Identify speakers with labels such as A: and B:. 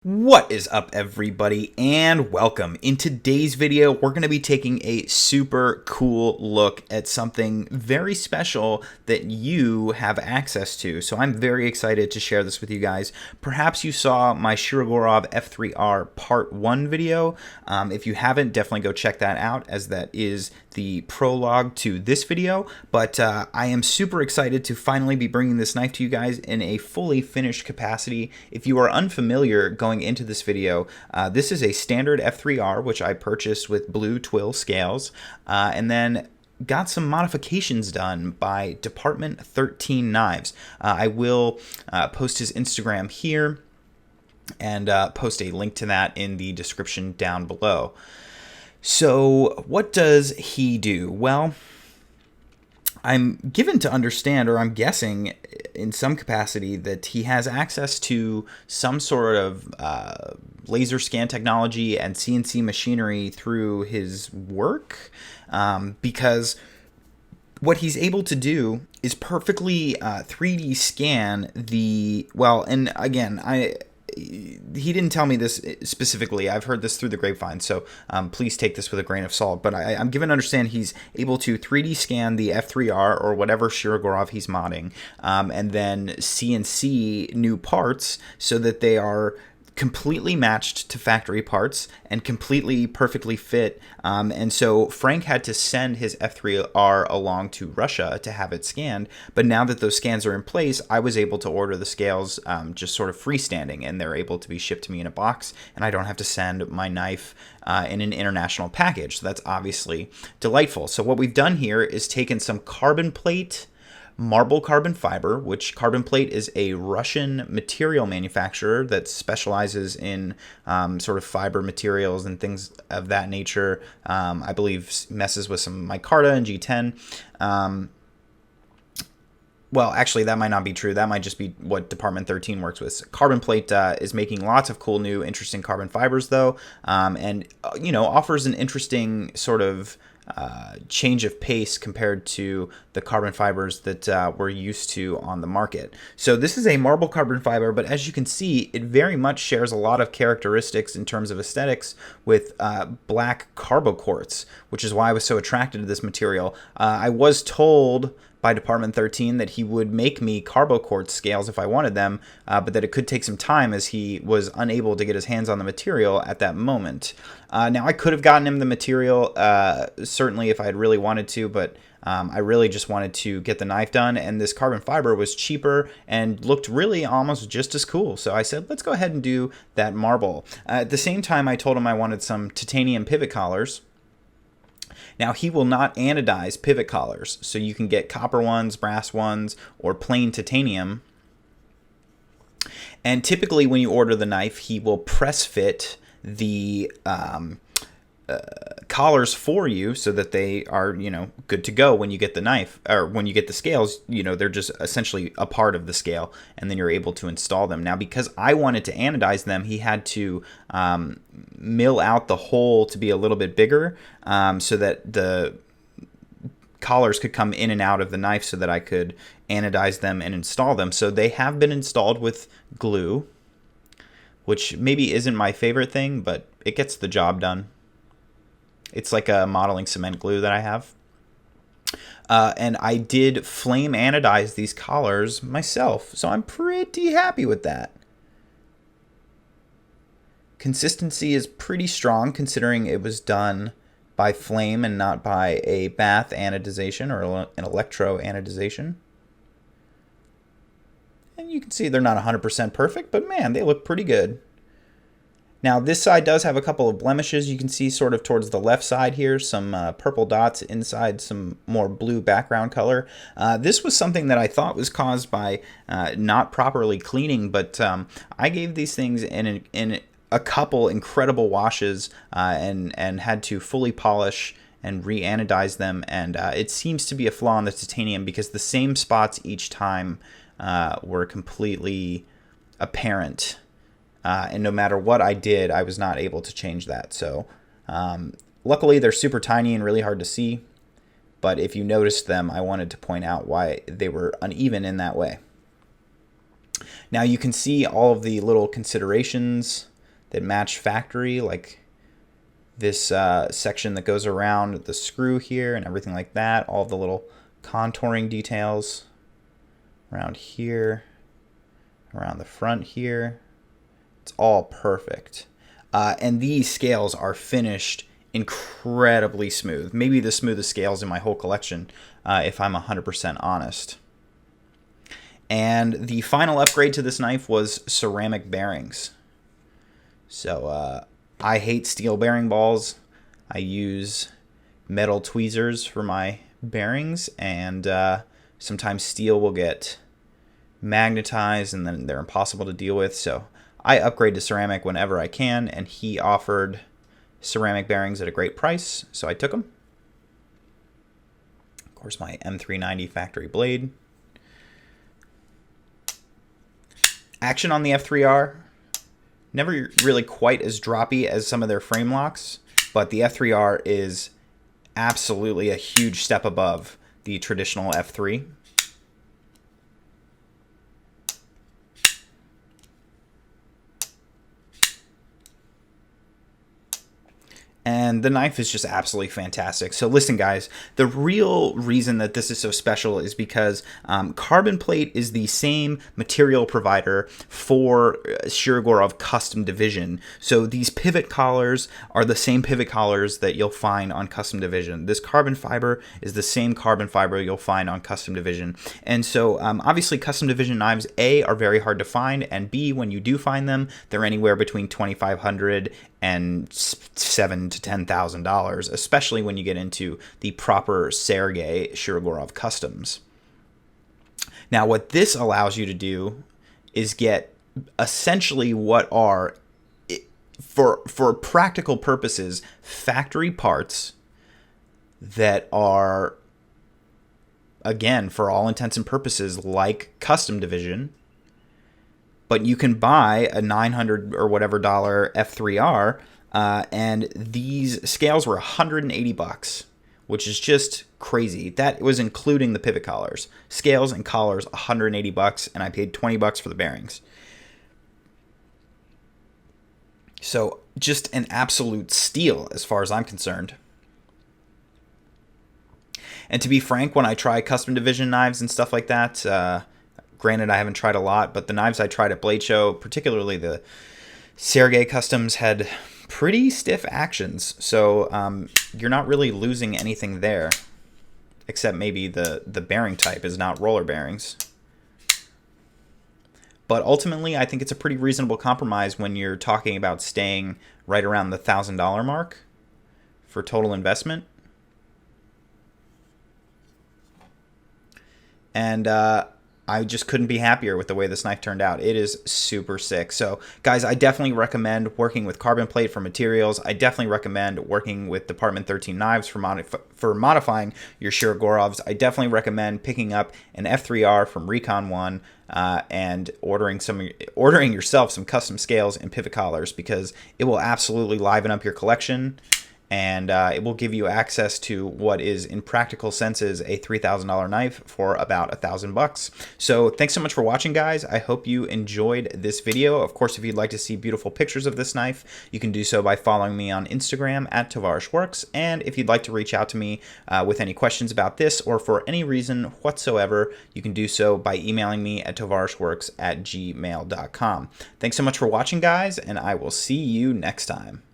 A: What is up, everybody, and welcome. In today's video, we're going to be taking a super cool look at something very special that you have access to. So I'm very excited to share this with you guys. Perhaps you saw my Shirogorov F3R Part 1 video. If you haven't, definitely go check that out, as that is the prologue to this video. But I am super excited to finally be bringing this knife to you guys in a fully finished capacity. If you are unfamiliar going into this video, this is a standard F3R, which I purchased with blue twill scales, and then got some modifications done by Department 13 Knives. I will post his Instagram here and post a link to that in the description down below. So what does he do? Well, I'm given to understand, or I'm guessing in some capacity, that he has access to some sort of laser scan technology and CNC machinery through his work, because what he's able to do is perfectly 3D scan the, well, and again, he didn't tell me this specifically. I've heard this through the grapevine, so please take this with a grain of salt. But I'm given to understand he's able to 3D scan the F3R or whatever Shirogorov he's modding, and then CNC new parts so that they are completely matched to factory parts and completely perfectly fit. And so Frank had to send his F3R along to Russia to have it scanned. But now that those scans are in place, I was able to order the scales just sort of freestanding, and they're able to be shipped to me in a box, and I don't have to send my knife in an international package. So that's obviously delightful. So what we've done here is taken some carbon plate, marble carbon fiber, which carbon plate is a Russian material manufacturer that specializes in sort of fiber materials and things of that nature. I believe messes with some micarta and G10. Well, actually, that might not be true. That might just be what Department 13 works with. Carbon plate is making lots of cool, new, interesting carbon fibers, though, and offers an interesting sort of change of pace compared to the carbon fibers that we're used to on the market. So this is a marble carbon fiber, but as you can see, it very much shares a lot of characteristics in terms of aesthetics with black carbo quartz, which is why I was so attracted to this material. I was told by Department 13 that he would make me carbo quartz scales if I wanted them, but that it could take some time as he was unable to get his hands on the material at that moment. Now, I could have gotten him the material, certainly if I had really wanted to, but I really just wanted to get the knife done, and this carbon fiber was cheaper and looked really almost just as cool. So I said, let's go ahead and do that marble. At the same time, I told him I wanted some titanium pivot collars. Now, he will not anodize pivot collars, so you can get copper ones, brass ones, or plain titanium. And typically when you order the knife, he will press fit the collars for you so that they are, good to go when you get the knife, or when you get the scales. They're just essentially a part of the scale, and then you're able to install them. Now, because I wanted to anodize them, he had to mill out the hole to be a little bit bigger, so that the collars could come in and out of the knife so that I could anodize them and install them. So they have been installed with glue, which maybe isn't my favorite thing, but it gets the job done. It's like a modeling cement glue that I have. And I did flame anodize these collars myself, so I'm pretty happy with that. Consistency is pretty strong considering it was done by flame and not by a bath anodization or an electro anodization. And you can see they're not 100% perfect, but man, they look pretty good. Now, this side does have a couple of blemishes. You can see sort of towards the left side here, some purple dots inside some more blue background color. This was something that I thought was caused by not properly cleaning, but I gave these things in a couple incredible washes and had to fully polish and re-anodize them, and it seems to be a flaw in the titanium because the same spots each time were completely apparent. And no matter what I did, I was not able to change that. So luckily, they're super tiny and really hard to see. But if you noticed them, I wanted to point out why they were uneven in that way. Now you can see all of the little considerations that match factory, like this section that goes around the screw here and everything like that. All the little contouring details around here, around the front here. It's all perfect. And these scales are finished incredibly smooth. Maybe the smoothest scales in my whole collection, if I'm 100% honest. And the final upgrade to this knife was ceramic bearings. So I hate steel bearing balls. I use metal tweezers for my bearings, and sometimes steel will get magnetized and then they're impossible to deal with. So I upgrade to ceramic whenever I can, and he offered ceramic bearings at a great price, so I took them. Of course, my M390 factory blade. Action on the F3R, never really quite as droppy as some of their frame locks, but the F3R is absolutely a huge step above the traditional F3. And the knife is just absolutely fantastic. So listen, guys, the real reason that this is so special is because Carbon Plate is the same material provider for Shirogorov Custom Division. So these pivot collars are the same pivot collars that you'll find on Custom Division. This carbon fiber is the same carbon fiber you'll find on Custom Division. And so obviously Custom Division knives, A, are very hard to find, and B, when you do find them, they're anywhere between $2,500 and $7,000 to $10,000, especially when you get into the proper Sergei Shirogorov customs. Now, what this allows you to do is get essentially what are, for practical purposes, factory parts that are, again, for all intents and purposes, like Custom Division. But you can buy a $900 or whatever F3R, and these scales were $180, which is just crazy. That was including the pivot collars. Scales and collars, $180, and I paid $20 for the bearings. So just an absolute steal as far as I'm concerned. And to be frank, when I try Custom Division knives and stuff like that, granted, I haven't tried a lot, but the knives I tried at Blade Show, particularly the Sergei Customs, had pretty stiff actions. So you're not really losing anything there, except maybe the bearing type is not roller bearings. But ultimately, I think it's a pretty reasonable compromise when you're talking about staying right around the $1,000 mark for total investment. And I just couldn't be happier with the way this knife turned out. It is super sick. So, guys, I definitely recommend working with Carbon Plate for materials. I definitely recommend working with Department 13 knives for modifying your Shirogorovs. I definitely recommend picking up an F3R from Recon 1 and ordering yourself some custom scales and pivot collars, because it will absolutely liven up your collection. And it will give you access to what is, in practical senses, a $3,000 knife for about $1,000. So thanks so much for watching, guys. I hope you enjoyed this video. Of course, if you'd like to see beautiful pictures of this knife, you can do so by following me on Instagram at tovarishworks. And if you'd like to reach out to me with any questions about this or for any reason whatsoever, you can do so by emailing me at tovarishworks@gmail.com. Thanks so much for watching, guys, and I will see you next time.